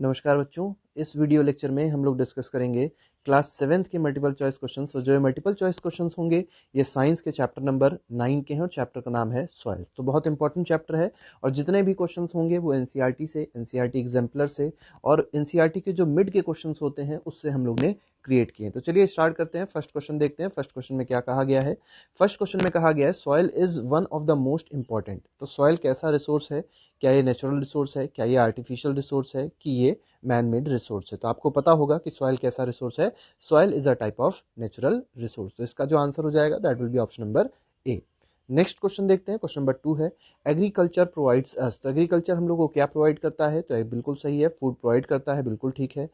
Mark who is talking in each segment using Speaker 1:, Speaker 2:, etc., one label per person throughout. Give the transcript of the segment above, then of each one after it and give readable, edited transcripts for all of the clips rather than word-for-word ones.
Speaker 1: नमस्कार बच्चों, इस वीडियो लेक्चर में हम लोग डिस्कस करेंगे क्लास 7th के मल्टीपल चॉइस क्वेश्चंस। तो जो मल्टीपल चॉइस क्वेश्चंस होंगे ये साइंस के चैप्टर नंबर 9 के हैं और चैप्टर का नाम है सॉइल। तो बहुत इंपॉर्टेंट चैप्टर है और जितने भी क्वेश्चंस होंगे वो एनसीईआरटी से, एनसीईआरटी एग्जाम्पलर से और एनसीईआरटी के जो मिड के क्वेश्चंस होते हैं उससे हम लोग ने क्रिएट किए। तो चलिए स्टार्ट करते हैं। फर्स्ट क्वेश्चन देखते हैं। फर्स्ट क्वेश्चन में क्या कहा गया है। फर्स्ट क्वेश्चन में कहा गया है soil is one of the most important. तो सॉइल कैसा रिसोर्स है? क्या ये नेचुरल रिसोर्स है, क्या ये आर्टिफिशियल रिसोर्स है, कि ये मैन मेड रिसोर्स है? तो आपको पता होगा कि सॉइल कैसा रिसोर्स है। Soil is a type of natural resource. तो इसका जो आंसर हो जाएगा that will be option number A. Next question देखते हैं। क्वेश्चन नंबर 2 है एग्रीकल्चर प्रोवाइड्स अस। तो एग्रीकल्चर हम लोग को क्या प्रोवाइड करता है? तो बिल्कुल सही है, फूड प्रोवाइड करता है, बिल्कुल ठीक है।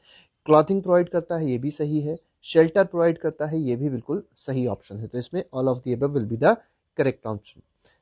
Speaker 1: क्लॉथिंग प्रोवाइड करता है, ये भी सही है। शेल्टर प्रोवाइड करता है, ये भी बिल्कुल सही ऑप्शन है। तो इसमें all of the above will be the correct option.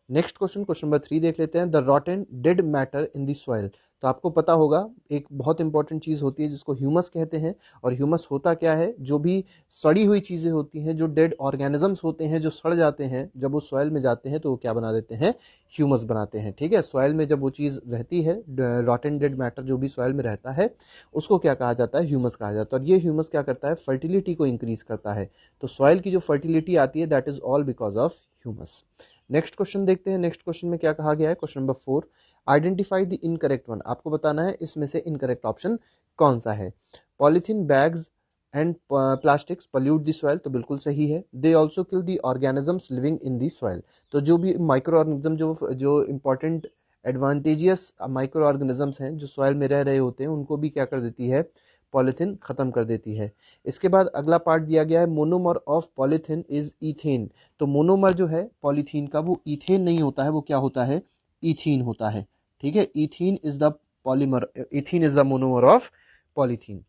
Speaker 1: Next question, question number 3 देख लेते हैं। The रॉटन dead matter in the soil. तो आपको पता होगा एक बहुत इंपॉर्टेंट चीज होती है जिसको ह्यूमस कहते हैं। और ह्यूमस होता क्या है? जो भी सड़ी हुई चीजें होती हैं, जो डेड ऑर्गेनिजम्स होते हैं, जो सड़ जाते हैं, जब वो सॉइल में जाते हैं तो वो क्या बना देते हैं? ह्यूमस बनाते हैं। ठीक है, सॉइल में जब वो चीज रहती है, रॉटन डेड मैटर जो भी सॉइल में रहता है उसको क्या कहा जाता है? ह्यूमस कहा जाता है। और ये ह्यूमस क्या करता है? फर्टिलिटी को इंक्रीज करता है। तो सॉइल की जो फर्टिलिटी आती है that is all because of humus. Next question देखते हैं। नेक्स्ट क्वेश्चन में क्या कहा गया है। Question number 4, identify the incorrect one. आपको बताना है इसमें से इनकरेक्ट ऑप्शन कौन सा है। Polythene bags and plastics pollute the soil. तो बिल्कुल सही है। They also kill the organisms living in the soil. तो जो भी माइक्रो ऑर्गेनिज्म, जो इंपॉर्टेंट एडवांटेजियस माइक्रो ऑर्गेनिजम्स हैं जो सॉइल में रह रहे होते हैं, उनको भी क्या कर देती है? पॉलिथीन खत्म कर देती है। इसके बाद अगला पार्ट दिया गया है monomer of polythene is ethane. तो मोनोमर जो है पॉलीथीन का वो इथेन नहीं होता है, वो क्या होता है? इथीन होता है। ठीक है, ethene is the polymer, ethene is the monomer of polythene.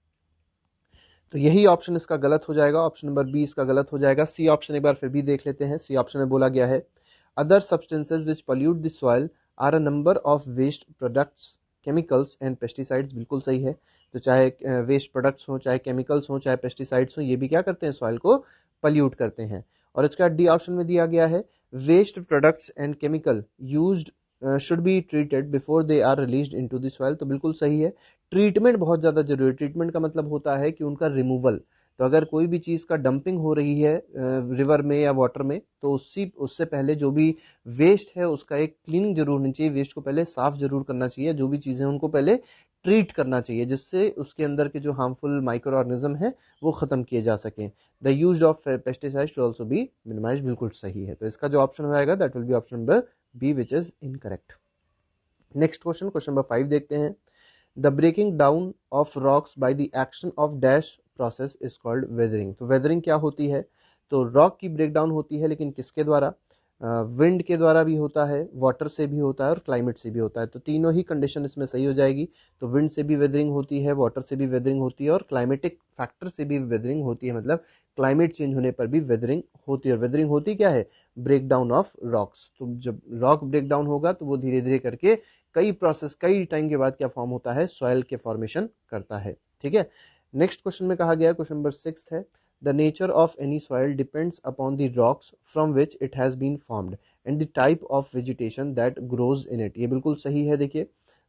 Speaker 1: तो यही ऑप्शन इसका गलत हो जाएगा। ऑप्शन नंबर बी इसका गलत हो जाएगा। सी ऑप्शन एक बार फिर भी देख लेते हैं। सी ऑप्शन में बोला गया है other substances which pollute the soil are a number of waste products chemicals and pesticides. बिल्कुल सही है। तो चाहे वेस्ट प्रोडक्ट्स हो, चाहे केमिकल्स हो, चाहे पेस्टिसाइड्स हो, ये भी क्या करते हैं? सॉइल को पल्यूट करते हैं। और इसका डी ऑप्शन में दिया गया है waste products and chemical used should be treated before they are released into the soil. तो बिल्कुल सही है। ट्रीटमेंट बहुत ज्यादा जरूरी है। ट्रीटमेंट का मतलब होता है कि उनका रिमूवल। तो अगर कोई भी चीज का डंपिंग हो रही है रिवर में या वाटर में, तो उससे पहले जो भी वेस्ट है उसका एक क्लीनिंग जरूर होनी चाहिए। वेस्ट को पहले साफ जरूर करना चाहिए। जो भी चीजें उनको पहले ट्रीट करना चाहिए जिससे उसके अंदर के जो हार्मफुल माइक्रो ऑर्गेनिज्म है वो खत्म किए जा सके। The use of pesticides to also be minimize. बिल्कुल सही है। तो इसका जो ऑप्शन होगा that will be option number B which is incorrect. Next question, question number 5 देखते हैं। The breaking down of rocks by the action of dash process is called weathering. तो वेदरिंग क्या होती है? तो रॉक की ब्रेक डाउन होती है, लेकिन किसके द्वारा? विंड के द्वारा भी होता है, वाटर से भी होता है और क्लाइमेट से भी होता है। तो तीनों ही कंडीशन इसमें सही हो जाएगी। तो विंड से भी वेदरिंग होती है, वाटर से भी वेदरिंग होती है और क्लाइमेटिक फैक्टर से भी वेदरिंग होती है। मतलब क्लाइमेट चेंज होने पर भी वेदरिंग होती है। और वेदरिंग होती क्या है? Break down of rocks. तो जब रॉक ब्रेक डाउन होगा तो वो धीरे धीरे करके कई टाइम के बाद क्या फॉर्म होता है? सॉइल के फॉर्मेशन करता है। ठीक है। नेक्स्ट क्वेश्चन में कहा गया है, क्वेश्चन नंबर 6 है the nature of any soil depends upon the rocks from which it has been formed and the type of vegetation that grows in it. ये बिल्कुल सही है। देखिए,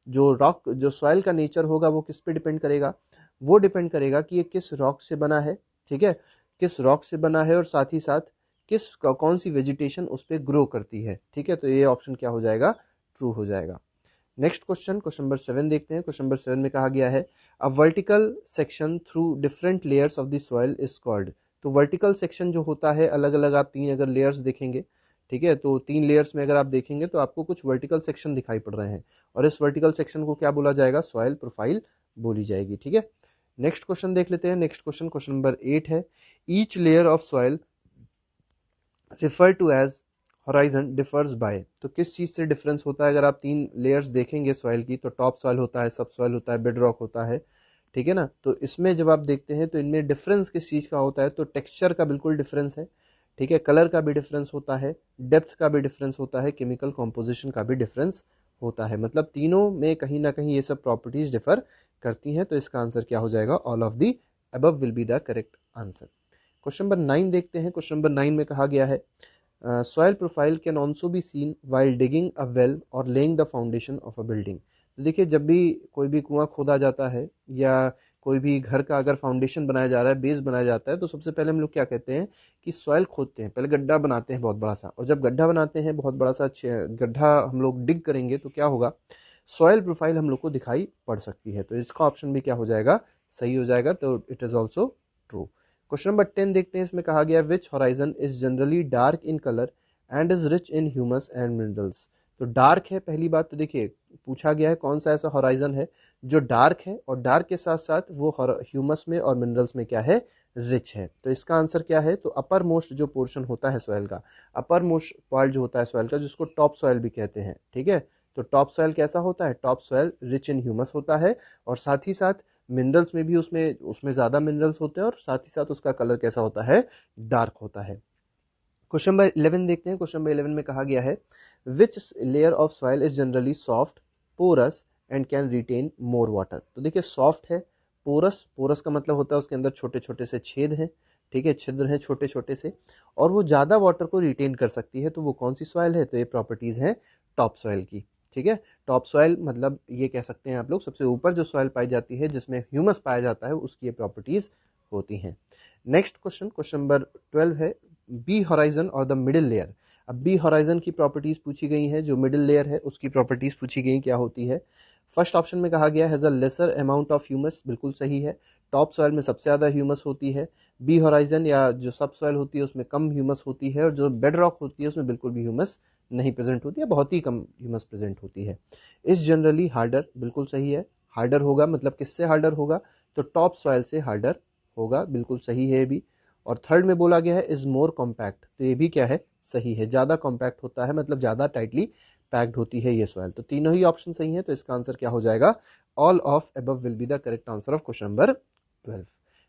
Speaker 1: जो सॉइल का नेचर होगा वो किस पे डिपेंड करेगा? वो डिपेंड करेगा कि ये किस रॉक से बना है। ठीक है, किस रॉक से बना है और साथ ही साथ कौन सी वेजिटेशन उस पर ग्रो करती है। ठीक है, तो ये ऑप्शन क्या हो जाएगा? ट्रू हो जाएगा। नेक्स्ट क्वेश्चन, क्वेश्चन नंबर 7 देखते हैं। क्वेश्चन नंबर 7 में कहा गया है a vertical section through different layers of the soil is called. तो वर्टिकल सेक्शन जो होता है, अलग अलग आप तीन अगर लेयर्स देखेंगे, ठीक है, तो तीन लेयर्स में अगर आप देखेंगे तो आपको कुछ वर्टिकल सेक्शन दिखाई पड़ रहे हैं और इस वर्टिकल सेक्शन को क्या बोला जाएगा? सॉइल प्रोफाइल बोली जाएगी। ठीक है। नेक्स्ट क्वेश्चन देख लेते हैं। नेक्स्ट क्वेश्चन, क्वेश्चन नंबर 8 है each layer of soil refer to as horizon differs by. तो किस चीज से डिफरेंस होता है? अगर आप तीन लेयर्स देखेंगे सॉइल की, तो टॉप सॉइल होता है, सब सॉइल होता है, बेड रॉक होता है। ठीक है ना। तो इसमें जब आप देखते हैं तो इनमें डिफरेंस किस चीज का होता है? तो टेक्सचर का बिल्कुल डिफरेंस है। ठीक है, कलर का भी डिफरेंस होता है, डेप्थ का भी डिफरेंस होता है, केमिकल कॉम्पोजिशन का भी डिफरेंस होता है। मतलब तीनों में कहीं ना कहीं ये सब प्रॉपर्टीज डिफर करती हैं। तो इसका आंसर क्या हो जाएगा? All of the above will be the correct answer. Question number 9 देखते हैं। क्वेश्चन नंबर 9 में कहा गया है soil profile can also be seen while digging a well or laying the foundation of a building। तो देखिए जब भी कोई भी कुआं खोदा जाता है या कोई भी घर का अगर फाउंडेशन बनाया जा रहा है, बेस बनाया जाता है, तो सबसे पहले हम लोग क्या कहते हैं कि सॉइल खोदते हैं, पहले गड्ढा बनाते हैं बहुत बड़ा सा, और जब गड्ढा बनाते हैं बहुत बड़ा सा गड्ढा हम लोग डिग करेंगे तो क्या होगा, सॉइल प्रोफाइल हम लोग को दिखाई पड़ सकती है। तो इसका ऑप्शन भी क्या हो जाएगा, सही हो जाएगा। तो it is also true. Question number 10 देखते हैं, इसमें कहा गया which horizon is generally dark in colour and is rich in humus and minerals. तो डार्क है पहली बात, तो देखिए पूछा गया है कौन सा ऐसा हॉराइजन है जो डार्क है, और डार्क के साथ साथ वो ह्यूमस में और मिनरल्स में क्या है, रिच है। तो इसका आंसर क्या है, तो अपर मोस्ट जो पोर्शन होता है सॉइल का, अपर मोस्ट पार्ट जो होता है सॉइल का, जिसको टॉप सॉइल भी कहते हैं, ठीक है। तो टॉप सॉइल कैसा होता है, top soil rich in humus होता है, और साथ ही साथ मिनरल्स में भी उसमें उसमें ज्यादा मिनरल्स होते हैं, और साथ ही साथ उसका कलर कैसा होता है, डार्क होता है। क्वेश्चन नंबर 11 देखते हैं। क्वेश्चन नंबर 11 में कहा गया है which layer of soil is generally soft, porous and can retain more water. तो देखिए सॉफ्ट है, पोरस, पोरस का मतलब होता है उसके अंदर छोटे छोटे से छेद हैं, ठीक है, छिद्र हैं छोटे छोटे से, और वो ज्यादा वाटर को रिटेन कर सकती है। तो वो कौन सी सॉइल है, तो ये प्रॉपर्टीज हैं टॉप सॉइल की, ठीक है। टॉप सॉइल मतलब ये कह सकते हैं आप लोग सबसे ऊपर जो सॉइल पाई जाती है जिसमें ह्यूमस पाया जाता है, उसकी ये प्रॉपर्टीज होती हैं। नेक्स्ट क्वेश्चन, क्वेश्चन नंबर 12 है बी हॉराइजन और द मिडिल लेयर। अब बी हॉराइजन की प्रॉपर्टीज पूछी गई हैं, जो मिडिल लेयर है उसकी प्रॉपर्टीज पूछी गई क्या होती है। फर्स्ट ऑप्शन में कहा गया has a lesser amount of humus, बिल्कुल सही है, टॉप सॉइल में सबसे ज्यादा ह्यूमस होती है। बी हॉराइजन या जो सब सॉइल होती है उसमें कम ह्यूमस होती है, और जो बेड रॉक होती है उसमें बिल्कुल भी ह्यूमस नहीं प्रेजेंट होती है, बहुत ही कम ह्यूमस प्रेजेंट होती है। इस जनरली हार्डर, बिल्कुल सही है, हार्डर होगा मतलब किससे हार्डर होगा, तो टॉप सॉइल से हार्डर होगा, बिल्कुल सही है ये भी। और थर्ड में बोला गया है इज मोर कॉम्पैक्ट, तो ये भी क्या है, सही है, ज्यादा कॉम्पैक्ट होता है, मतलब ज्यादा टाइटली पैक्ड होती है ये सॉइल। तो तीनों ही ऑप्शन सही है, तो इसका आंसर क्या हो जाएगा, all of above will be the correct answer of question number 12।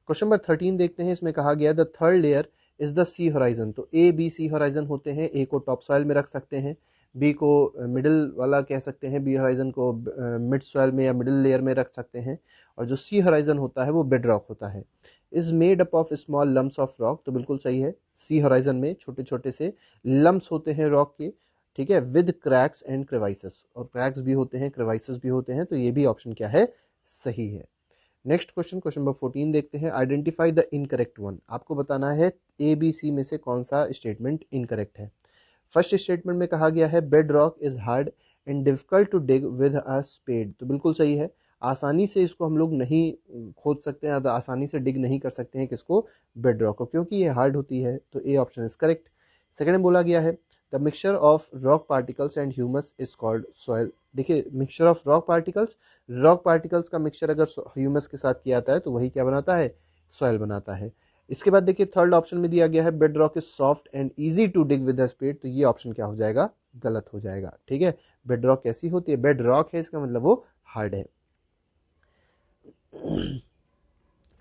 Speaker 1: Question number 13 देखते हैं, इसमें कहा गया the third layer is the C horizon. तो ए बी सी होराइजन होते हैं, ए को टॉप सॉइल में रख सकते हैं, बी को मिडिल वाला कह सकते हैं, बी होराइजन को मिड सॉइल में या मिडिल लेयर में रख सकते हैं, और जो सी होराइजन होता है वो बेड रॉक होता है। Is made up of small lumps of rock, तो बिल्कुल सही है, सी होराइजन में छोटे छोटे से लम्स होते हैं रॉक के, ठीक है, विद क्रैक्स एंड क्रेवाइसेस, और क्रैक्स भी होते हैं, क्रेवाइसेस भी होते हैं, तो ये भी ऑप्शन क्या है, सही है। नेक्स्ट क्वेश्चन, क्वेश्चन नंबर 14 देखते हैं, आइडेंटिफाई द इनकरेक्ट वन। आपको बताना है ए बी सी में से कौन सा स्टेटमेंट इनकरेक्ट है। फर्स्ट स्टेटमेंट में कहा गया है bed rock is hard and difficult to dig with a spade, तो बिल्कुल सही है, आसानी से इसको हम लोग नहीं खोद सकते हैं, आसानी से डिग नहीं कर सकते हैं किसको, बेड रॉक को, क्योंकि ये हार्ड होती है, तो A option is correct. Second में बोला गया है the mixture of rock particles and humus is called soil. देखिए मिक्सचर ऑफ रॉक पार्टिकल्स का मिक्सचर अगर ह्यूमस के साथ किया जाता है तो वही क्या बनाता है, सॉइल बनाता है। इसके बाद देखिए थर्ड ऑप्शन में दिया गया है bed rock is soft and easy to dig with the speed, तो ये ऑप्शन क्या हो जाएगा, गलत हो जाएगा, ठीक है। बेड रॉक कैसी होती है, बेड रॉक है इसका मतलब वो हार्ड है।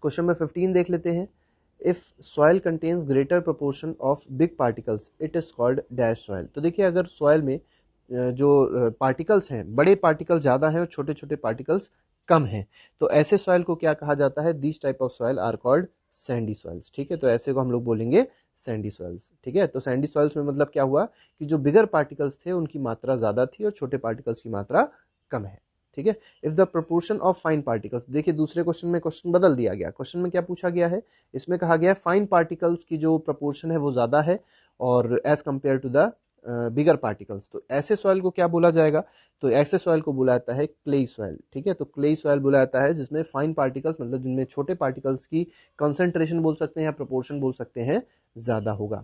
Speaker 1: क्वेश्चन नंबर 15 देख लेते हैं, if soil contains greater proportion of big particles it is called dash soil. तो देखिए अगर सॉइल में जो पार्टिकल्स हैं, बड़े पार्टिकल्स ज्यादा हैं और छोटे छोटे पार्टिकल्स कम हैं, तो ऐसे सॉइल को क्या कहा जाता है, this type of soil are called sandy soils, ठीक है। तो ऐसे को हम लोग बोलेंगे सैंडी सॉइल्स, ठीक है। तो सैंडी सॉइल्स में मतलब क्या हुआ कि जो बिगर पार्टिकल्स थे उनकी मात्रा ज्यादा थी और छोटे पार्टिकल्स की मात्रा कम है, ठीक है। If the proportion of fine particles, देखिए दूसरे क्वेश्चन में क्वेश्चन बदल दिया गया, क्वेश्चन में क्या पूछा गया है, इसमें कहा गया है फाइन पार्टिकल्स की जो प्रोपोर्शन है वो ज्यादा है और as compare to the bigger particles, तो ऐसे सॉइल को क्या बोला जाएगा, तो ऐसे सॉइल को बोला जाता है क्लेई सॉइल, ठीक है। तो क्लेई सॉइल बोला जाता है जिसमें फाइन पार्टिकल्स मतलब जिनमें छोटे पार्टिकल्स की कंसंट्रेशन बोल सकते हैं या प्रोपोर्शन बोल सकते हैं ज्यादा होगा।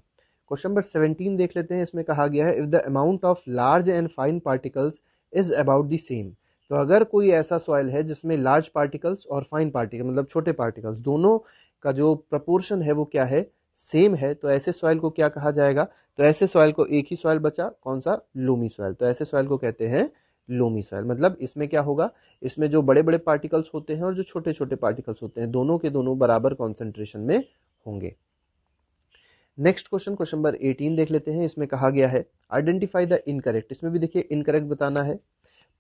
Speaker 1: क्वेश्चन नंबर 17 देख लेते हैं, इसमें कहा गया है if the amount of large and fine particles is about the same. तो अगर कोई ऐसा सॉइल है जिसमें लार्ज पार्टिकल्स और फाइन पार्टिकल मतलब छोटे पार्टिकल्स दोनों का जो प्रपोर्शन है वो क्या है, सेम है, तो ऐसे सॉइल को क्या कहा जाएगा, तो ऐसे सॉइल को, एक ही सॉइल बचा कौन सा, लोमी सॉइल, तो ऐसे सॉइल को कहते हैं लोमी सॉइल। मतलब इसमें क्या होगा, इसमें जो बड़े बड़े पार्टिकल्स होते हैं और जो छोटे छोटे पार्टिकल्स होते हैं दोनों के दोनों बराबर कॉन्सेंट्रेशन में होंगे। नेक्स्ट क्वेश्चन, क्वेश्चन नंबर 18 देख लेते हैं, इसमें कहा गया है आइडेंटिफाई द इनकरेक्ट। इसमें भी देखिए इनकरेक्ट बताना है,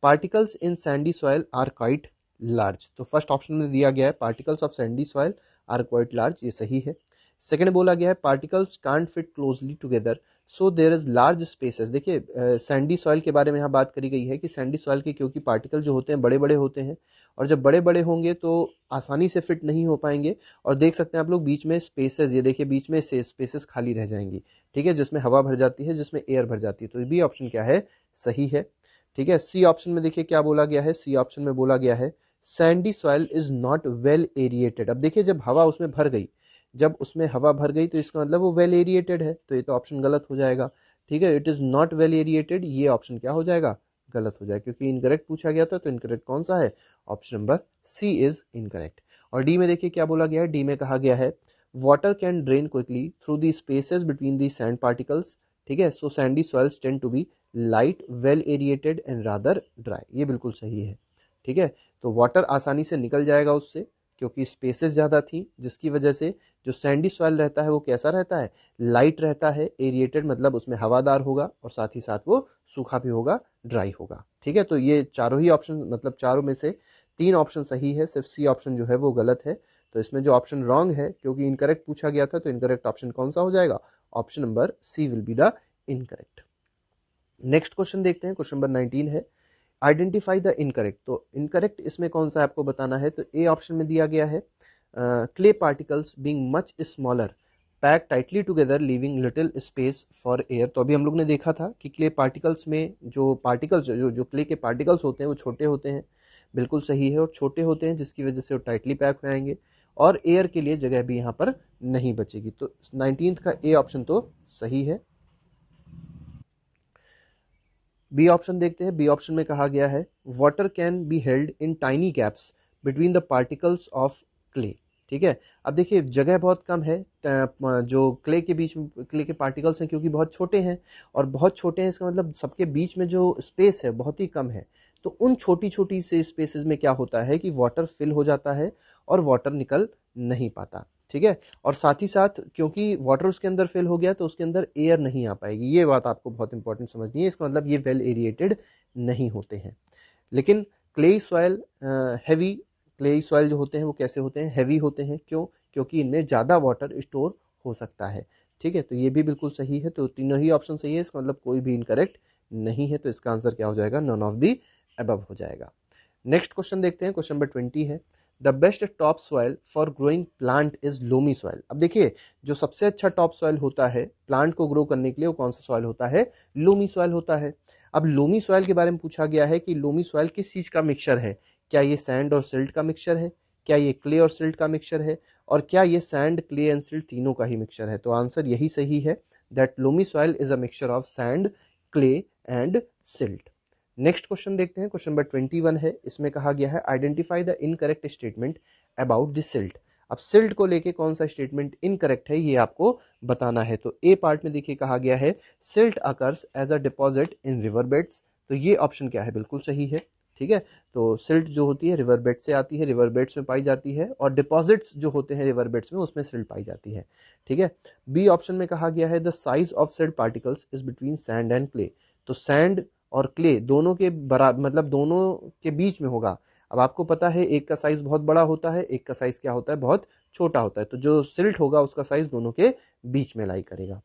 Speaker 1: particles in sandy soil are quite large. तो फर्स्ट ऑप्शन में दिया गया है particles of sandy soil are quite large, ये सही है। सेकंड बोला गया है particles can't fit closely together so there is large spaces. देखिए सैंडी सॉइल के बारे में यहाँ बात करी गई है कि सैंडी सॉइल के क्योंकि पार्टिकल जो होते हैं बड़े बड़े होते हैं, और जब बड़े बड़े होंगे तो आसानी से फिट नहीं हो पाएंगे, और देख सकते हैं आप लोग बीच में स्पेसेस, ये देखिए बीच में से स्पेसेस खाली रह जाएंगी, ठीक है, जिसमें हवा भर जाती है, जिसमें एयर भर जाती है। तो बी ऑप्शन क्या है, सही है। ठीक है, सी ऑप्शन में देखिए क्या बोला गया है, सी ऑप्शन में बोला गया है Sandy soil is not well aerated. अब देखिए जब हवा उसमें भर गई, जब उसमें हवा भर गई तो इसका मतलब वो वेल एरिएटेड है, तो ये तो ऑप्शन गलत हो जाएगा। ठीक है, it is not well aerated, ये ऑप्शन क्या हो जाएगा, गलत हो जाएगा, क्योंकि इनकरेक्ट पूछा गया था। तो इनकरेक्ट कौन सा है, option number C is incorrect. और डी में देखिए क्या बोला गया है, डी में कहा गया है water can drain quickly through the spaces between the sand particles. ठीक है, so sandy soils tend to be light, well aerated and rather dry, ये बिल्कुल सही है। ठीक है, तो वाटर आसानी से निकल जाएगा उससे, क्योंकि स्पेसेस ज़्यादा थी, जिसकी वजह से जो सैंडी सॉइल रहता है वो कैसा रहता है, लाइट रहता है, एरिएटेड मतलब उसमें हवादार होगा, और साथ ही साथ वो सूखा भी होगा, ड्राई होगा। ठीक है, तो ये चारों ही ऑप्शन, मतलब चारों में से तीन ऑप्शन सही है, सिर्फ सी ऑप्शन जो है वो गलत है। तो इसमें जो ऑप्शन रॉन्ग है, क्योंकि इनकरेक्ट पूछा गया था, तो इनकरेक्ट ऑप्शन कौन सा हो जाएगा, option number C will be the incorrect. Next question देखते हैं, क्वेश्चन नंबर 19 है आइडेंटिफाई द इनकरेक्ट। तो इनकरेक्ट इसमें कौन सा आपको बताना है, तो ए ऑप्शन में दिया गया है clay particles being much smaller pack tightly together leaving little space for air. तो अभी हम लोग ने देखा था कि क्ले पार्टिकल्स में जो पार्टिकल्स जो क्ले के पार्टिकल्स होते हैं वो छोटे होते हैं, बिल्कुल सही है, और छोटे होते हैं जिसकी वजह से वो टाइटली पैक हो जाएंगे, और एयर के लिए जगह भी यहाँ पर नहीं बचेगी। तो 19 का ए ऑप्शन तो सही है। बी ऑप्शन देखते हैं, बी ऑप्शन में कहा गया है water can be held in tiny gaps between the particles of clay. ठीक है, अब देखिए जगह बहुत कम है, जो क्ले के बीच में क्ले के पार्टिकल्स हैं क्योंकि बहुत छोटे हैं, और बहुत छोटे हैं इसका मतलब सबके बीच में जो स्पेस है बहुत ही कम है। तो उन छोटी छोटी से स्पेसेस में क्या होता है कि वाटर फिल हो जाता है और वाटर निकल नहीं पाता। ठीक है, और साथ ही साथ क्योंकि वाटर उसके अंदर फिल हो गया तो उसके अंदर एयर नहीं आ पाएगी, ये बात आपको बहुत इंपॉर्टेंट समझनी है, इसका मतलब ये वेल एरिएटेड नहीं होते हैं। लेकिन clayey soil heavy, clayey soil जो होते हैं वो कैसे होते हैं, हैवी होते हैं, क्यों, क्योंकि इनमें ज़्यादा वाटर स्टोर हो सकता है। ठीक है, तो ये भी बिल्कुल सही है, तो तीनों ही ऑप्शन सही है, इसका मतलब कोई भी इनकरेक्ट नहीं है, तो इसका आंसर क्या हो जाएगा, नॉन ऑफ दी अबव हो जाएगा। नेक्स्ट क्वेश्चन देखते हैं, क्वेश्चन नंबर 20 है the best top soil for growing plant is loamy soil. अब देखिए जो सबसे अच्छा टॉप सॉइल होता है प्लांट को ग्रो करने के लिए वो कौन सा सॉइल होता है, लोमी सॉइल होता है। अब लोमी सॉइल के बारे में पूछा गया है कि लोमी सॉइल किस चीज का मिक्सचर है, क्या ये सैंड और सिल्ट का मिक्सचर है, क्या ये क्ले और सिल्ट का मिक्सचर है, और क्या ये सैंड क्ले एंड सिल्ट तीनों का ही मिक्सचर है। तो आंसर यही सही है, that loamy soil is a mixture of sand, clay and silt. Next question देखते हैं, क्वेश्चन नंबर 21 है, इसमें कहा गया है identify the incorrect statement about the silt. अब सिल्ट को लेके कौन सा स्टेटमेंट इनकरेक्ट है ये आपको बताना है। तो ए पार्ट में देखिए कहा गया है silt occurs as a deposit in river beds, तो ये ऑप्शन क्या है, बिल्कुल सही है। ठीक है, तो सिल्ट जो होती है रिवर बेड से आती है, रिवर बेड्स में पाई जाती है, और डिपॉजिट्स जो होते हैं रिवर बेड्स में उसमें सिल्ट पाई जाती है। ठीक है, बी ऑप्शन में कहा गया है the size of silt particles is between sand and clay. तो सैंड और क्ले दोनों के बराबर, मतलब दोनों के बीच में होगा। अब आपको पता है एक का साइज बहुत बड़ा होता है, एक का साइज क्या होता है, बहुत छोटा होता है, तो जो सिल्ट होगा उसका साइज दोनों के बीच में लाई करेगा।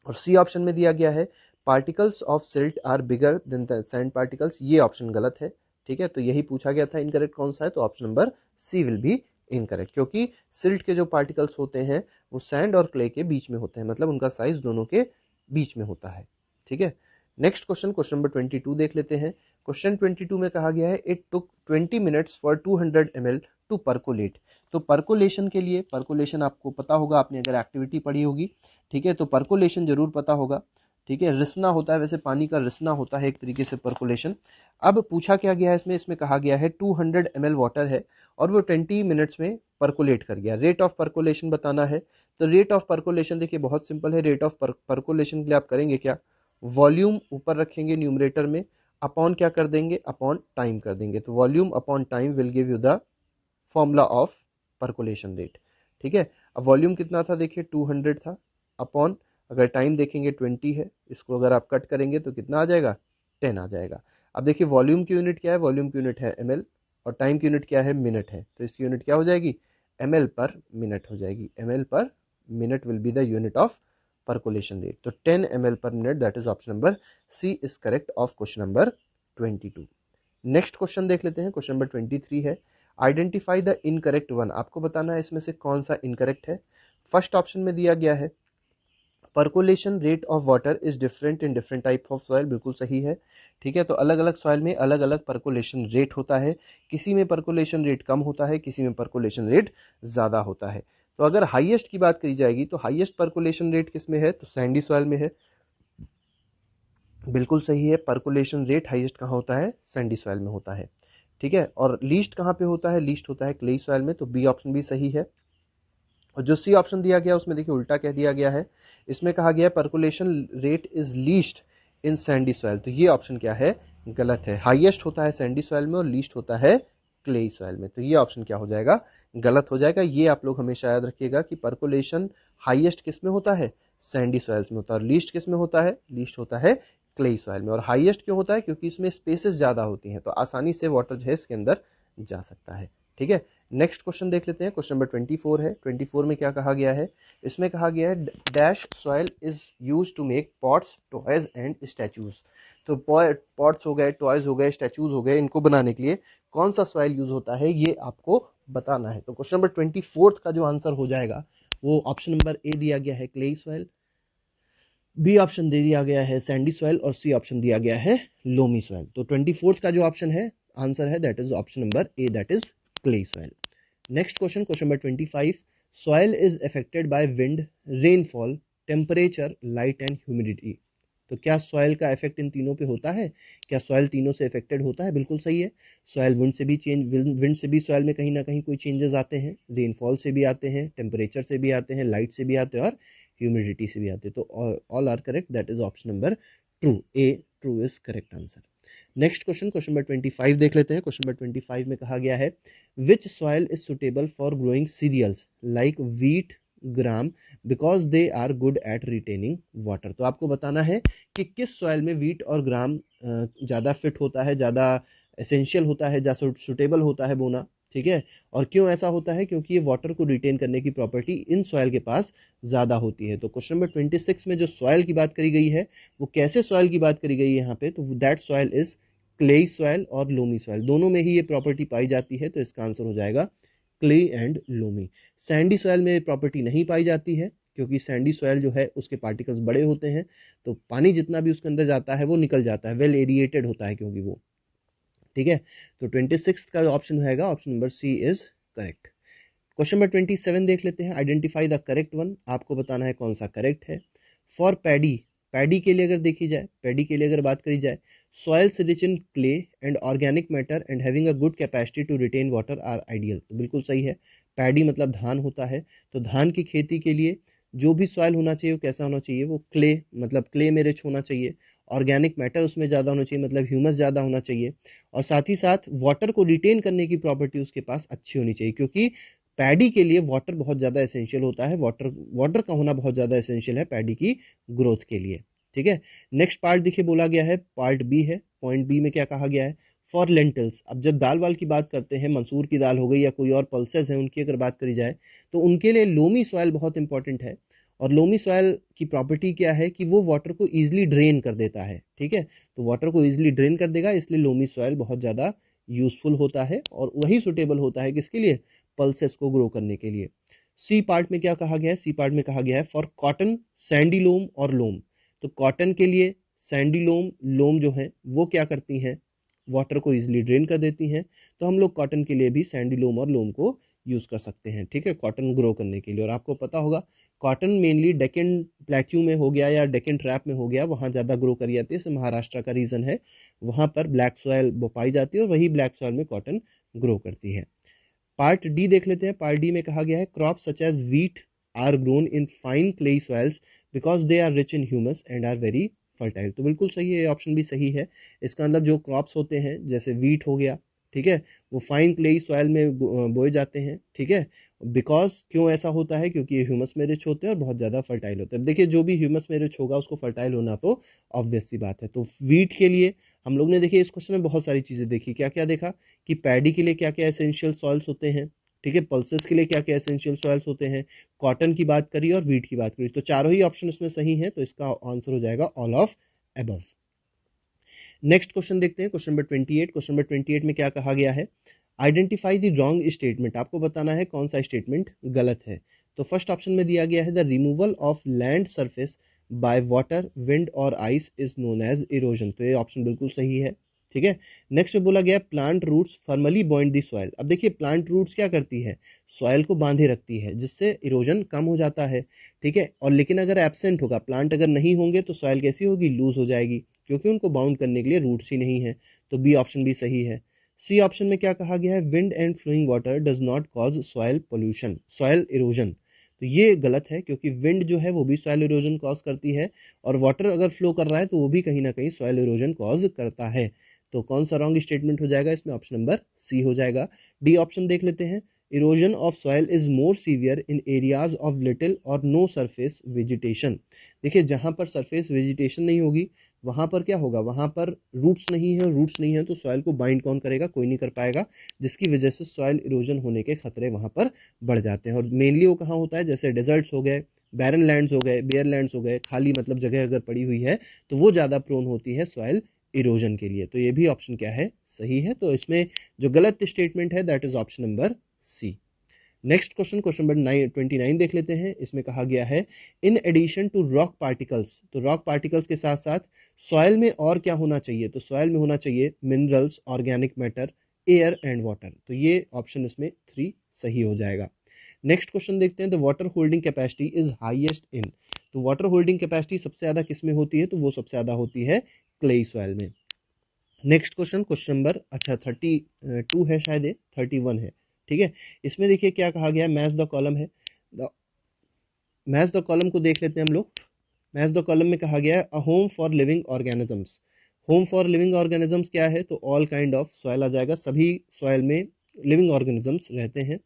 Speaker 1: और सी ऑप्शन में दिया गया है particles of silt are bigger than the sand particles, ये ऑप्शन गलत है। ठीक है, तो यही पूछा गया था इनकरेक्ट कौन सा है, तो option number C will be incorrect, क्योंकि सिल्ट के जो पार्टिकल्स होते हैं वो सैंड और क्ले के बीच में होते हैं, मतलब उनका साइज दोनों के बीच में होता है। ठीक है, नेक्स्ट क्वेश्चन, क्वेश्चन नंबर 22 देख लेते हैं। क्वेश्चन 22 में कहा गया है it took 20 minutes for 200 ml to percolate. तो परकोलेशन के लिए, परकोलेशन आपको पता होगा, आपने अगर एक्टिविटी पढ़ी होगी, ठीक है, तो परकोलेशन जरूर पता होगा। ठीक है, रिसना होता है, वैसे पानी का रिसना होता है एक तरीके से परकोलेशन। अब पूछा क्या गया है इसमें, इसमें कहा गया है 200 ml वाटर है और वो 20 मिनट्स में परकोलेट कर गया, रेट ऑफ परकोलेशन बताना है। तो रेट ऑफ परकोलेशन देखिए बहुत सिंपल है, रेट ऑफ परकोलेशन के लिए आप करेंगे क्या, वॉल्यूम ऊपर रखेंगे न्यूमरेटर में, अपॉन क्या कर देंगे, अपॉन टाइम कर देंगे, तो volume upon time will give you the formula of percolation rate. ठीक है, अब वॉल्यूम कितना था देखिए 200 था, अपॉन अगर टाइम देखेंगे 20 है, इसको अगर आप कट करेंगे तो कितना आ जाएगा, 10 आ जाएगा। अब देखिए वॉल्यूम की यूनिट क्या है, वॉल्यूम की यूनिट है ml, और टाइम की यूनिट क्या है, मिनट है, तो इसकी यूनिट क्या हो जाएगी, ml पर मिनट हो जाएगी, ml पर minute will be the unit of percolation rate. तो 10 ml per minute, that is option number C is correct of question number 22. Next question देख लेते हैं, क्वेश्चन नंबर 23 है, आइडेंटिफाई द इनकरेक्ट वन। आपको बताना है इसमें से कौन सा इनकरेक्ट है। फर्स्ट ऑप्शन में दिया गया है percolation rate of water is different in different type of soil, बिल्कुल सही है। ठीक है, तो अलग अलग सॉइल में अलग अलग परकोलेशन रेट होता है, किसी में परकोलेशन रेट कम होता है, किसी में परकोलेशन रेट ज्यादा होता है। तो अगर हाईएस्ट की बात करी जाएगी तो हाईएस्ट परकोलेशन रेट किस में है, तो सैंडी सॉइल में है, बिल्कुल सही है। परकोलेशन रेट हाईएस्ट कहाँ होता है, सैंडी सॉइल में होता है। ठीक है, और लीस्ट कहाँ पे होता है, लीस्ट होता है क्लेई सॉइल में, तो बी ऑप्शन भी सही है। और जो सी ऑप्शन दिया गया उसमें देखिए उल्टा कह दिया गया है, इसमें कहा गया है percolation rate is least in sandy soil, तो ये ऑप्शन क्या है, गलत है। हाईएस्ट होता है सैंडी सॉइल में और लीस्ट होता है क्लेई सॉइल में, तो ये ऑप्शन क्या हो जाएगा, गलत हो जाएगा। ये आप लोग हमेशा याद रखिएगा कि परकोलेशन हाईएस्ट किस में होता है, सैंडी सॉइल्स में होता है, और लीस्ट किस में होता है, लीस्ट होता है क्लेई सॉइल में। और हाईएस्ट क्यों होता है, क्योंकि इसमें स्पेसेस ज्यादा होती हैं, तो आसानी से वाटर जो है इसके अंदर जा सकता है। ठीक है, नेक्स्ट क्वेश्चन देख लेते हैं, क्वेश्चन नंबर 24 है। 24 में क्या कहा गया है, इसमें कहा गया है dash soil is use to make pots toys and statues. तो पॉट्स हो गए, टॉयज हो गए, स्टैचूज हो गए, इनको बनाने के लिए कौन सा सॉइल यूज होता है, ये आपको बताना है। तो क्वेश्चन नंबर 24 का जो आंसर हो जाएगा वो ऑप्शन नंबर ए दिया गया है क्लेई सॉइल, बी ऑप्शन दे दिया गया है सैंडी सॉइल, और सी ऑप्शन दिया गया है लोमी सॉइल। तो 24 का जो ऑप्शन है आंसर है that is option number A, that is clayey soil. Next question, question number 25, soil is affected by wind, rainfall, temperature, light and humidity. तो क्या सॉइल का इफेक्ट इन तीनों पे होता है, क्या सॉइल तीनों से इफेक्टेड होता है, बिल्कुल सही है। सॉइल विंड से भी विंड से भी सॉइल में कहीं ना कहीं कोई चेंजेस आते हैं, रेनफॉल से भी आते हैं, टेम्परेचर से भी आते हैं, लाइट से भी आते हैं और ह्यूमिडिटी से भी आते हैं। तो all are correct, that is option number true, A true is correct answer. Next question, question number 25 देख लेते हैं। क्वेश्चन नंबर 25 में कहा गया है which soil is suitable for growing cereals like wheat, gram, because they are good at retaining water. तो आपको बताना है कि किस सॉइल में व्हीट और ग्राम ज़्यादा फिट होता है, ज़्यादा एसेंशियल होता है, ज़्यादा सुटेबल होता है बोना। ठीक है, और क्यों ऐसा होता है, क्योंकि ये वाटर को रिटेन करने की प्रॉपर्टी इन सॉइल के पास ज़्यादा होती है। तो क्वेश्चन नंबर 26 में जो सॉइल की बात करी गई है वो कैसे सॉइल की बात करी गई है यहाँ पे, तो that soil is clayey soil और लोमी सॉइल, दोनों में ही ये प्रॉपर्टी पाई जाती है, तो इसका आंसर हो जाएगा clayey and loamy. Sandy soil में प्रॉपर्टी नहीं पाई जाती है, क्योंकि सैंडी सॉइल जो है उसके पार्टिकल्स बड़े होते हैं, तो पानी जितना भी उसके अंदर जाता है वो निकल जाता है, वेल एरिएटेड होता है क्योंकि वो। ठीक है, तो 26 का ऑप्शन रहेगा option number C is correct. Question number 27 देख लेते हैं, आइडेंटिफाई द करेक्ट वन। आपको बताना है कौन सा करेक्ट है। फॉर पैडी, पैडी के लिए अगर देखी जाए, पैडी के लिए अगर बात करी जाए, soils rich in clay and organic matter and having a good capacity to retain water are ideal. तो बिल्कुल सही है, पैडी मतलब धान होता है, तो धान की खेती के लिए जो भी सॉइल होना चाहिए वो कैसा होना चाहिए, वो क्ले मतलब क्ले में रिच होना चाहिए, ऑर्गेनिक मैटर उसमें ज़्यादा होना चाहिए मतलब ह्यूमस ज़्यादा होना चाहिए, और साथ ही साथ वाटर को रिटेन करने की प्रॉपर्टी उसके पास अच्छी होनी चाहिए, क्योंकि पैडी के लिए वाटर बहुत ज़्यादा एसेंशियल होता है, वाटर का होना बहुत ज़्यादा एसेंशियल है पैडी की ग्रोथ के लिए। ठीक है, नेक्स्ट पार्ट देखिए बोला गया है, पार्ट बी है, पॉइंट बी में क्या कहा गया है, फॉर लेंटल्स। अब जब दाल वाल की बात करते हैं, मसूर की दाल हो गई या कोई और पल्सेस हैं उनकी अगर बात करी जाए, तो उनके लिए लोमी सॉइल बहुत इंपॉर्टेंट है। और लोमी सॉइल की प्रॉपर्टी क्या है कि वो वाटर को ईजिली ड्रेन कर देता है। ठीक है, तो वाटर को ईजिली ड्रेन कर देगा, इसलिए लोमी सॉइल बहुत ज़्यादा यूजफुल होता है और वही सुटेबल होता है किसके लिए, पल्सेस को ग्रो करने के लिए। सी पार्ट में क्या कहा गया है, सी पार्ट में कहा गया है फॉर कॉटन, सैंडी लोम और लोम। तो कॉटन के लिए सैंडी लोम, लोम जो है वो क्या करती हैं, वाटर को इजिली ड्रेन कर देती हैं, तो हम लोग कॉटन के लिए भी सैंडी लोम और लोम को यूज कर सकते हैं। ठीक है, कॉटन ग्रो करने के लिए। और आपको पता होगा कॉटन मेनली डेक्कन प्लेट्यू में हो गया या डेक्कन ट्रैप में हो गया, वहाँ ज़्यादा ग्रो करी जाती है, जैसे महाराष्ट्र का रीजन है, वहाँ पर ब्लैक सॉयल पाई जाती है और वही ब्लैक सॉयल में कॉटन ग्रो करती है। पार्ट डी देख लेते हैं, पार्ट डी में कहा गया है crop such as wheat are grown in fine clayey soils because they are rich in humus and are very fertile. तो बिल्कुल सही है, ये ऑप्शन भी सही है। इसका मतलब जो क्रॉप्स होते हैं जैसे व्हीट हो गया, ठीक है, वो फाइन क्लेई सॉइल में बोए जाते हैं। ठीक है, बिकॉज क्यों ऐसा होता है, क्योंकि ये ह्यूमस में रिच होते हैं और बहुत ज़्यादा फर्टाइल होते हैं। देखिए जो भी ह्यूमस में रिच होगा उसको फर्टाइल होना तो ऑब्वियस सी बात है। तो व्हीट के लिए हम लोग ने देखिए इस क्वेश्चन में बहुत सारी चीज़ें देखी, क्या क्या देखा कि पैडी के लिए क्या क्या एसेंशियल सॉइल्स होते हैं, ठीक है। पल्सेस के लिए क्या क्या एसेंशियल सॉइल्स होते हैं, कॉटन की बात करी और वीट की बात करी, तो चारों ही ऑप्शन इसमें सही है, तो इसका आंसर हो जाएगा all of above. Next question देखते हैं, क्वेश्चन नंबर 28। क्वेश्चन नंबर 28 में क्या कहा गया है, आइडेंटिफाई द रॉन्ग स्टेटमेंट। आपको बताना है कौन सा स्टेटमेंट गलत है। तो फर्स्ट ऑप्शन में दिया गया है the removal of land surface by water, wind और ice is known as erosion. तो ये ऑप्शन बिल्कुल सही है, ठीक है। नेक्स्ट में बोला गया plant roots formally bind the soil. अब देखिए प्लांट रूट्स क्या करती है, सॉइल को बांधे रखती है, जिससे इरोजन कम हो जाता है, ठीक है। और लेकिन अगर एब्सेंट होगा, प्लांट अगर नहीं होंगे तो सॉइल कैसी होगी, लूज हो जाएगी, क्योंकि उनको बाउंड करने के लिए रूट्स ही नहीं है। तो बी ऑप्शन भी सही है। सी ऑप्शन में क्या कहा गया है, wind and flowing water does not cause soil pollution, soil erosion. तो ये गलत है, क्योंकि विंड जो है वो भी सॉइल इरोजन कॉज करती है, और वाटर अगर फ्लो कर रहा है तो वो भी कहीं ना कहीं सॉइल इरोजन कॉज करता है। तो कौन सा रॉन्ग स्टेटमेंट हो जाएगा इसमें, ऑप्शन नंबर सी हो जाएगा। डी ऑप्शन देख लेते हैं, erosion of soil is more severe in areas of little और नो सरफेस वेजिटेशन। देखिए जहां पर सरफेस वेजिटेशन नहीं होगी वहां पर क्या होगा, वहां पर रूट्स नहीं है, रूट्स नहीं है तो सॉइल को बाइंड कौन करेगा, कोई नहीं कर पाएगा, जिसकी वजह से सॉइल इरोजन होने के खतरे वहां पर बढ़ जाते हैं। और मेनली वो कहाँ होता है, जैसे डेजर्ट्स हो गए, बैरन लैंड्स हो गए, बेयर लैंड्स हो गए, खाली मतलब जगह अगर पड़ी हुई है तो वो ज्यादा प्रोन होती है सॉइल इरोजन के लिए। तो ये भी ऑप्शन क्या है, सही है। तो इसमें जो गलत स्टेटमेंट है that is option number C. Next question, question number 29 देख लेते हैं। इसमें कहा गया है in addition to rock particles, तो रॉक पार्टिकल्स के साथ साथ सॉइल में और क्या होना चाहिए, तो सॉइल में होना चाहिए minerals, organic matter, air and water. तो ये ऑप्शन इसमें 3 सही हो जाएगा। नेक्स्ट क्वेश्चन देखते हैं, the water holding capacity is highest in. तो वाटर होल्डिंग कैपेसिटी सबसे ज्यादा किस में होती है, तो वो सबसे ज्यादा होती है क्लेई सॉइल में। नेक्स्ट क्वेश्चन, क्वेश्चन नंबर 32 है, शायद 31 है, ठीक है। इसमें देखिए क्या कहा गया है, मैच द कॉलम है, मैच द कॉलम को देख लेते हैं हम लोग। मैच द कॉलम में कहा गया है a home for living organisms. Home for living organisms क्या है, तो ऑल काइंड ऑफ सॉइल आ जाएगा, सभी सॉइल में लिविंग ऑर्गेनिजम्स रहते हैं।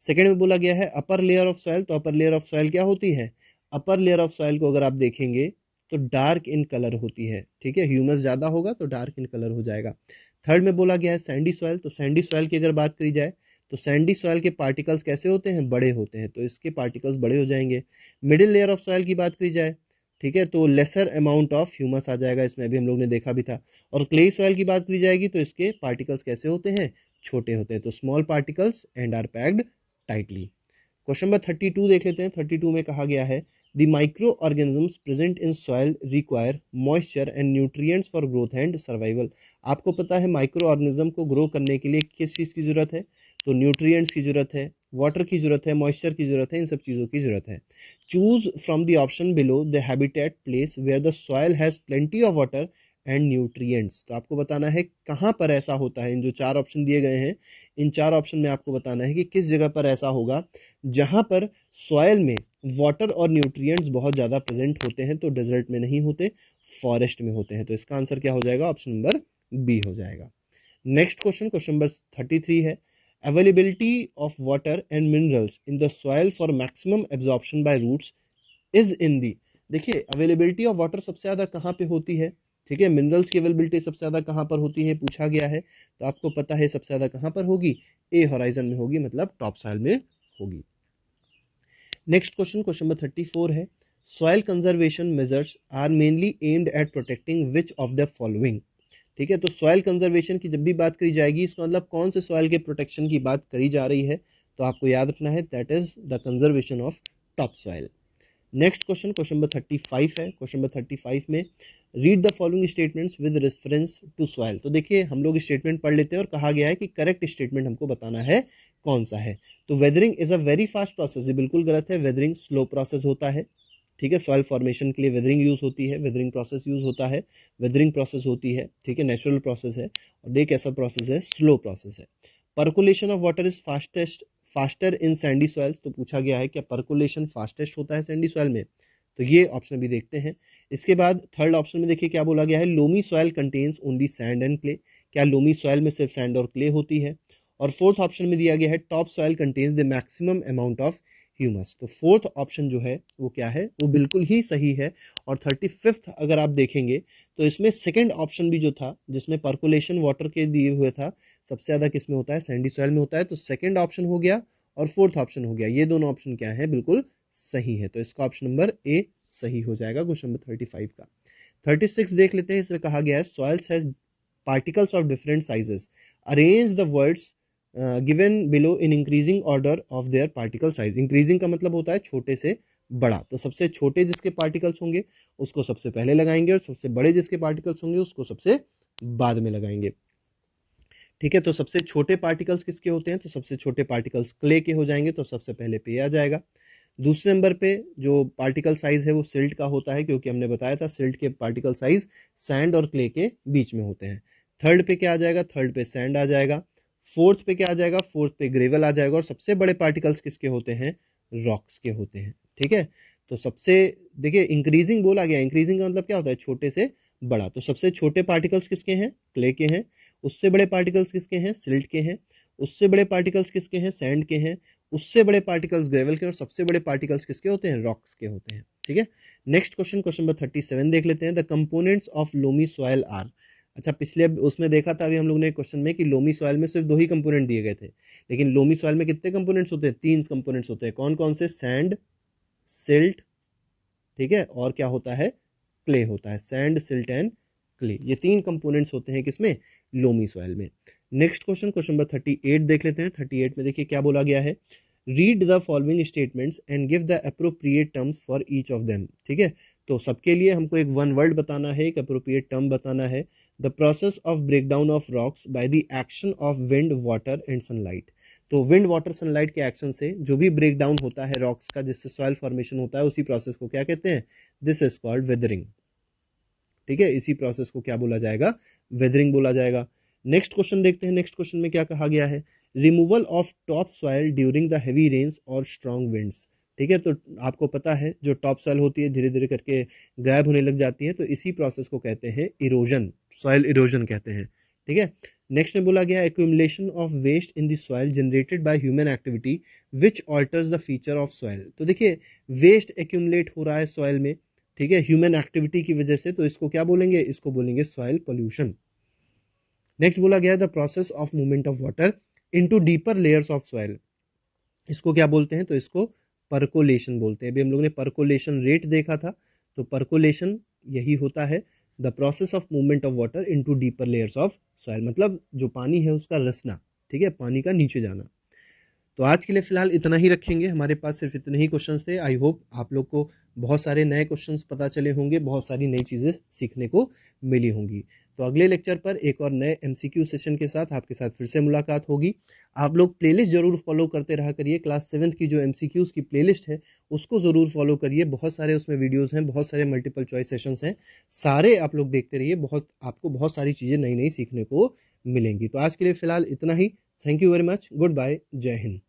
Speaker 1: सेकेंड में बोला गया है अपर लेयर ऑफ सॉइल, तो अपर लेयर ऑफ सॉइल क्या होती है, अपर लेयर ऑफ सॉइल को अगर आप देखेंगे तो डार्क इन कलर होती है, ठीक है, ह्यूमस ज्यादा होगा तो डार्क इन कलर हो जाएगा। थर्ड में बोला गया है सैंडी सॉइल, तो सैंडी सॉइल की अगर बात करी जाए तो सैंडी सॉइल के पार्टिकल्स कैसे होते हैं, बड़े होते हैं, तो इसके पार्टिकल्स बड़े हो जाएंगे। मिडिल लेयर ऑफ सॉइल की बात करी जाए, ठीक है, तो लेसर अमाउंट ऑफ ह्यूमस आ जाएगा, इसमें भी हम लोग ने देखा भी था। और क्ले सॉइल की बात करी जाएगी तो इसके पार्टिकल्स कैसे होते हैं, छोटे होते हैं, तो small particles and are packed tightly. Question number 32 देख लेते हैं। 32 में कहा गया है the micro organisms present in soil require moisture and nutrients for growth and survival. आपको पता है माइक्रो ऑर्गेनिज्म को ग्रो करने के लिए किस चीज की जरूरत है, तो न्यूट्रिएंट्स की जरूरत है, वाटर की जरूरत है, मॉइस्चर की जरूरत है, इन सब चीजों की जरूरत है। Choose from the option below the habitat place where the soil has plenty of water and nutrients. तो आपको बताना है कहां पर ऐसा होता है, इन जो 4 ऑप्शन दिए गए हैं इन 4 ऑप्शन में आपको बताना है कि किस जगह पर ऐसा होगा जहां पर सॉइल में वाटर और न्यूट्रिएंट्स बहुत ज्यादा प्रेजेंट होते हैं। तो डेजर्ट में नहीं होते, फॉरेस्ट में होते हैं। तो इसका आंसर क्या हो जाएगा, ऑप्शन नंबर बी हो जाएगा। नेक्स्ट क्वेश्चन, क्वेश्चन नंबर 33 है availability of water and minerals in the soil for maximum absorption by roots is in the. देखिए अवेलेबिलिटी ऑफ वाटर सबसे ज्यादा कहां पे होती है, ठीक है, मिनरल्स की अवेलेबिलिटी सबसे ज्यादा कहां पर होती है पूछा गया है, तो आपको पता है सबसे ज्यादा कहां पर होगी, ए होराइजन में होगी, मतलब टॉप सॉइल में होगी। नेक्स्ट क्वेश्चन, क्वेश्चन नंबर 34 है soil conservation measures are mainly aimed at protecting which of the following. ठीक है, तो सॉइल कंजर्वेशन की जब भी बात करी जाएगी इसका मतलब कौन से सॉइल के प्रोटेक्शन की बात करी जा रही है, तो आपको याद रखना है that is the conservation of top soil. Next question, question number 35 है। क्वेश्चन नंबर 35 में read the following statements with reference to soil. तो देखिए हम लोग स्टेटमेंट पढ़ लेते हैं और कहा गया है कि करेक्ट स्टेटमेंट हमको बताना है कौन सा है। तो weathering is a very fast process, ये बिल्कुल गलत है, वेदरिंग स्लो प्रोसेस होता है, ठीक है, सॉइल फॉर्मेशन के लिए वेदरिंग यूज होती है, वेदरिंग प्रोसेस यूज होता है, वेदरिंग प्रोसेस होती है, ठीक है, नेचुरल प्रोसेस है, और एक ऐसा प्रोसेस है स्लो प्रोसेस है। Percolation of water is faster in Sandy soils, तो पूछा गया है क्या पर्कुलेशन फास्टेस्ट होता है सैंडी सॉइल में, तो ये ऑप्शन भी देखते हैं। इसके बाद थर्ड ऑप्शन में देखिए क्या बोला गया है, loamy soil contains only sand and clay, क्या लोमी सॉइल में सिर्फ सैंड और क्ले होती है। और फोर्थ ऑप्शन में दिया गया है top soil contains the maximum amount of humus, तो फोर्थ ऑप्शन जो है वो क्या है, वो बिल्कुल ही सही है। और 35th अगर आप देखेंगे तो इसमें सेकंड ऑप्शन भी जो था जिसमें पर्कुलेशन वाटर के दिए हुए था सबसे ज्यादा किस में होता है, सैंडी सॉइल में होता है। तो सेकंड ऑप्शन हो गया और फोर्थ ऑप्शन हो गया, ये दोनों ऑप्शन क्या है, बिल्कुल सही है। तो इसका ऑप्शन नंबर ए सही हो जाएगा क्वेश्चन नंबर 35 का। 36 देख लेते हैं, इसमें कहा गया है soils has particles of different sizes, arrange the words given below in increasing order of their particle size. Increasing का मतलब होता है छोटे से बड़ा, तो सबसे छोटे जिसके पार्टिकल्स होंगे उसको सबसे पहले लगाएंगे और सबसे बड़े जिसके पार्टिकल्स होंगे उसको सबसे बाद में लगाएंगे। ठीक है, तो सबसे छोटे पार्टिकल्स किसके होते हैं, तो सबसे छोटे पार्टिकल्स क्ले के हो जाएंगे, तो सबसे पहले पे आ जाएगा। दूसरे नंबर पे जो पार्टिकल साइज है वो सिल्ट का होता है, क्योंकि हमने बताया था सिल्ट के पार्टिकल साइज सैंड और क्ले के बीच में होते हैं। थर्ड पे क्या आ जाएगा, थर्ड पे सैंड आ जाएगा। फोर्थ पे क्या आ जाएगा, फोर्थ पे ग्रेवल आ जाएगा। और सबसे बड़े पार्टिकल्स किसके होते हैं, रॉक्स के होते हैं। ठीक है, तो सबसे देखिए इंक्रीजिंग बोला गया, इंक्रीजिंग का मतलब क्या होता है, छोटे से बड़ा। तो सबसे छोटे पार्टिकल्स किसके हैं, क्ले के हैं। उससे बड़े पार्टिकल्स किसके हैं, सिल्ट के हैं। उससे बड़े पार्टिकल्स किसके हैं, सैंड के हैं। उससे बड़े पार्टिकल्स ग्रेवल के, और सबसे बड़े पार्टिकल्स किसके होते हैं, रॉक्स के होते हैं। ठीक है, नेक्स्ट क्वेश्चन, क्वेश्चन नंबर 37 देख लेते हैं। The components of loamy soil are. अच्छा, पिछले उसमें देखा था अभी हम लोग ने क्वेश्चन में कि लोमी सॉइल में सिर्फ दो ही कंपोनेंट दिए गए थे, लेकिन लोमी सॉइल में कितने कंपोनेंट्स होते हैं, तीन कंपोनेंट्स होते हैं। कौन कौन से, सैंड, सिल्ट, ठीक है, और क्या होता है, क्ले होता है। सैंड, सिल्ट एंड क्ले, ये तीन कंपोनेंट्स होते हैं किसमें, लोमी सॉइल में। नेक्स्ट क्वेश्चन, क्वेश्चन नंबर 38 देख लेते हैं। 38 में देखिए क्या बोला गया है, read the following statements and give the appropriate terms for each of them. ठीक है, तो सबके लिए हमको एक वन वर्ड बताना है, एक अप्रोप्रिएट टर्म बताना है। The process of breakdown of rocks by the action of wind, water and sunlight. तो विंड, वाटर, सनलाइट के एक्शन से जो भी ब्रेक डाउन होता है रॉक्स का, जिससे सॉइल फॉर्मेशन होता है, उसी प्रोसेस को क्या कहते हैं, दिस इज कॉल्ड वेदरिंग। ठीक है, इसी प्रोसेस को क्या बोला जाएगा, वेदरिंग बोला जाएगा। नेक्स्ट क्वेश्चन देखते हैं, नेक्स्ट क्वेश्चन में क्या कहा गया है, removal of top soil during the heavy rains और स्ट्रॉन्ग विंड्स। ठीक है, तो आपको पता है जो टॉप सॉइल होती है धीरे धीरे करके गायब होने लग जाती है, तो इसी प्रोसेस को कहते हैं इरोजन, सॉइल इरोजन कहते हैं। ठीक है, नेक्स्ट में बोला गया accumulation of waste in the soil generated by human activity which alters the feature of soil. तो देखिए वेस्ट एक्यूमुलेट हो रहा है सॉइल में, ठीक है, ह्यूमन एक्टिविटी की वजह से, तो इसको क्या बोलेंगे, इसको बोलेंगे सॉइल पोल्यूशन। नेक्स्ट बोला गया the process of movement of water into deeper layers of soil. इसको क्या बोलते हैं, तो इसको परकोलेशन बोलते हैं। अभी हम लोग ने परकोलेशन रेट देखा था, तो परकोलेशन यही होता है, the process of movement of water into deeper layers of soil, मतलब जो पानी है उसका रसना, ठीक है, पानी का नीचे जाना। तो आज के लिए फिलहाल इतना ही रखेंगे, हमारे पास सिर्फ इतने ही क्वेश्चंस थे। आई होप आप लोग को बहुत सारे नए क्वेश्चंस पता चले होंगे, बहुत सारी नई चीजें सीखने को मिली होंगी। तो अगले लेक्चर पर एक और नए एमसीक्यू सेशन के साथ आपके साथ फिर से मुलाकात होगी। आप लोग प्लेलिस्ट जरूर फॉलो करते रहा करिए, क्लास 7th की जो एमसीक्यूज की प्लेलिस्ट है उसको जरूर फॉलो करिए, बहुत सारे उसमें वीडियोस हैं, बहुत सारे मल्टीपल चॉइस सेशंस हैं, सारे आप लोग देखते रहिए, बहुत आपको बहुत सारी चीजें नई नई सीखने को मिलेंगी। तो आज के लिए फिलहाल इतना ही, thank you very much, goodbye, जय हिंद।